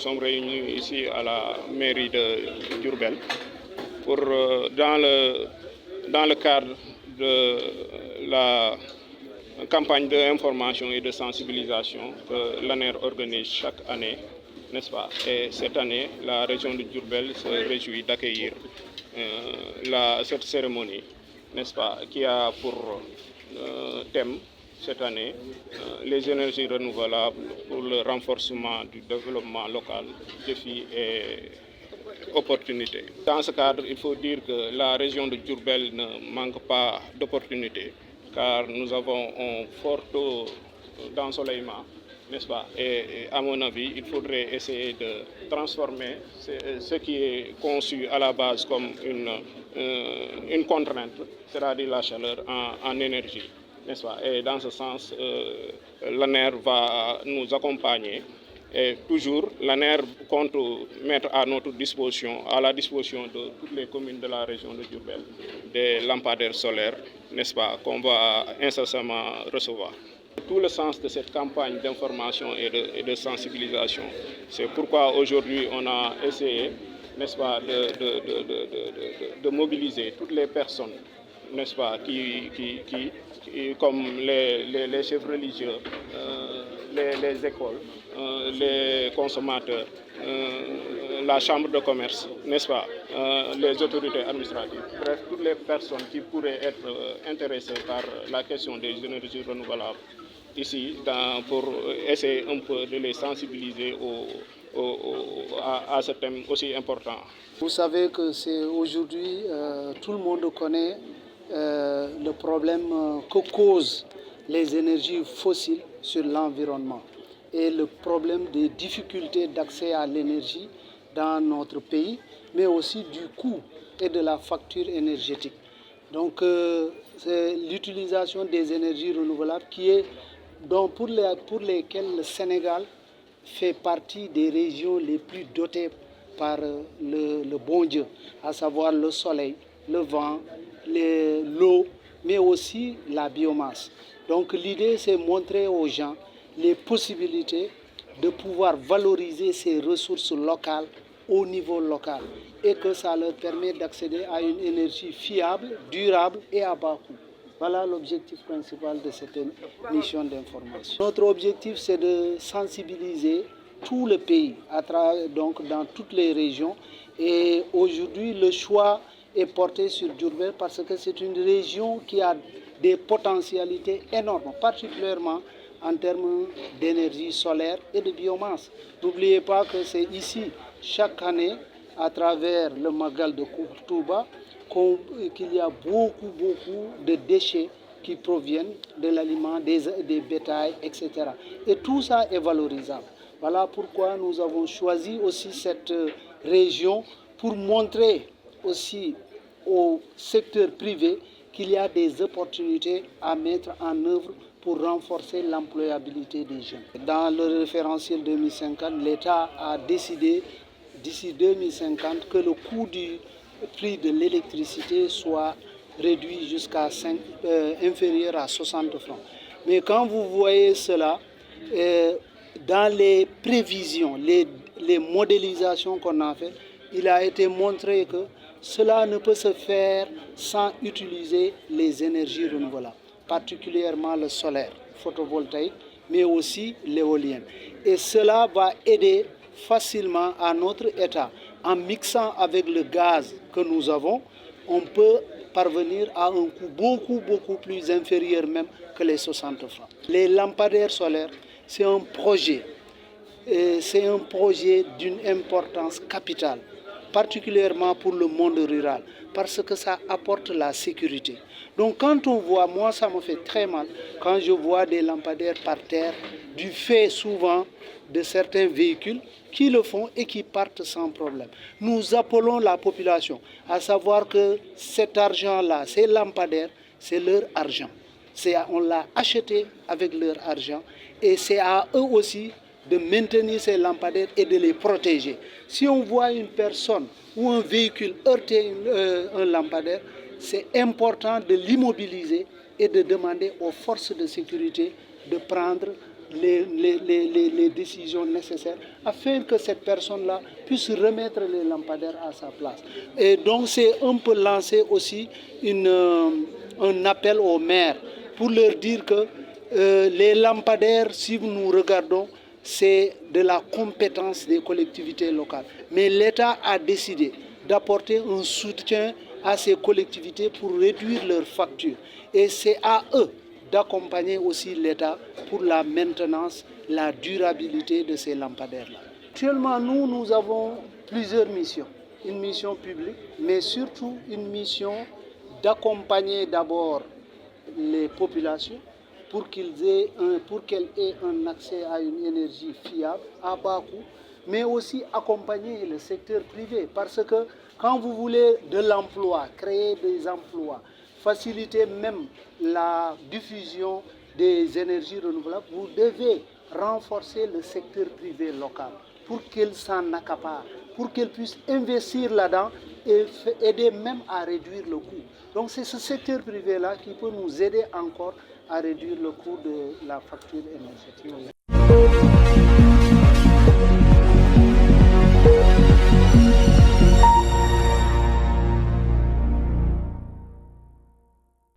sommes réunis ici à la mairie de Diourbel pour, dans le cadre de la campagne d'information et de sensibilisation que l'ANER organise chaque année, n'est-ce pas? Et cette année, la région de Diourbel se réjouit d'accueillir cette cérémonie, n'est-ce pas, qui a pour thème cette année les énergies renouvelables pour le renforcement du développement local, défis et opportunités. Dans ce cadre, il faut dire que la région de Diourbel ne manque pas d'opportunités, car nous avons un fort taux d'ensoleillement, n'est-ce pas? Et à mon avis, il faudrait essayer de transformer ce qui est conçu à la base comme une contrainte, c'est-à-dire la chaleur, en énergie, n'est-ce pas? Et dans ce sens, l'ANER va nous accompagner. Et toujours, l'ANER compte mettre à notre disposition, à la disposition de toutes les communes de la région de Diourbel, des lampadaires solaires, n'est-ce pas, qu'on va incessamment recevoir. Tout le sens de cette campagne d'information et de sensibilisation, c'est pourquoi aujourd'hui on a essayé, n'est-ce pas, de mobiliser toutes les personnes, n'est-ce pas, comme les chefs religieux, les écoles, les consommateurs, la chambre de commerce, n'est-ce pas, les autorités administratives, bref, toutes les personnes qui pourraient être intéressées par la question des énergies renouvelables ici, pour essayer un peu de les sensibiliser à ce thème aussi important. Vous savez que c'est aujourd'hui, tout le monde connaît le problème que causent les énergies fossiles sur l'environnement et le problème des difficultés d'accès à l'énergie dans notre pays, mais aussi du coût et de la facture énergétique. Donc c'est l'utilisation des énergies renouvelables pour lesquelles le Sénégal fait partie des régions les plus dotées par le bon Dieu, à savoir le soleil, le vent, l'eau, mais aussi la biomasse. Donc l'idée, c'est montrer aux gens les possibilités de pouvoir valoriser ces ressources locales au niveau local et que ça leur permet d'accéder à une énergie fiable, durable et à bas coût. Voilà l'objectif principal de cette mission d'information. Notre objectif, c'est de sensibiliser tout le pays, donc dans toutes les régions. Et aujourd'hui, le choix est porté sur Diourbel parce que c'est une région qui a des potentialités énormes, particulièrement en termes d'énergie solaire et de biomasse. N'oubliez pas que c'est ici, chaque année, à travers le Magal de Touba, qu'il y a beaucoup de déchets qui proviennent de l'aliment, des bétails, etc. Et tout ça est valorisable. Voilà pourquoi nous avons choisi aussi cette région pour montrer aussi au secteur privé qu'il y a des opportunités à mettre en œuvre pour renforcer l'employabilité des jeunes. Dans le référentiel 2050, l'État a décidé d'ici 2050 que le coût du prix de l'électricité soit réduit jusqu'à inférieur à 60 francs. Mais quand vous voyez cela, dans les prévisions, les modélisations qu'on a fait, il a été montré que cela ne peut se faire sans utiliser les énergies renouvelables, particulièrement le solaire, photovoltaïque, mais aussi l'éolienne. Et cela va aider facilement à notre État. En mixant avec le gaz que nous avons, on peut parvenir à un coût beaucoup plus inférieur même que les 60 francs. Les lampadaires solaires, c'est un projet d'une importance capitale, particulièrement pour le monde rural, parce que ça apporte la sécurité. Donc quand on voit, moi ça me fait très mal, quand je vois des lampadaires par terre, du fait souvent de certains véhicules qui le font et qui partent sans problème. Nous appelons la population à savoir que cet argent-là, ces lampadaires, c'est leur argent. On l'a acheté avec leur argent et c'est à eux aussi de maintenir ces lampadaires et de les protéger. Si on voit une personne ou un véhicule heurter un lampadaire, c'est important de l'immobiliser et de demander aux forces de sécurité de prendre les décisions nécessaires afin que cette personne-là puisse remettre les lampadaires à sa place. Et donc c'est un peu lancer aussi un appel aux maires pour leur dire que les lampadaires, si nous regardons, c'est de la compétence des collectivités locales. Mais l'État a décidé d'apporter un soutien à ces collectivités pour réduire leurs factures. Et c'est à eux d'accompagner aussi l'État pour la maintenance, la durabilité de ces lampadaires-là. Actuellement, nous avons plusieurs missions. Une mission publique, mais surtout une mission d'accompagner d'abord les populations pour qu'elles aient un accès à une énergie fiable, à bas coût, mais aussi accompagner le secteur privé. Parce que quand vous voulez de l'emploi, créer des emplois, faciliter même la diffusion des énergies renouvelables, vous devez renforcer le secteur privé local pour qu'il s'en accapare, pour qu'il puisse investir là-dedans et aider même à réduire le coût. Donc c'est ce secteur privé-là qui peut nous aider encore à réduire le coût de la facture énergétique.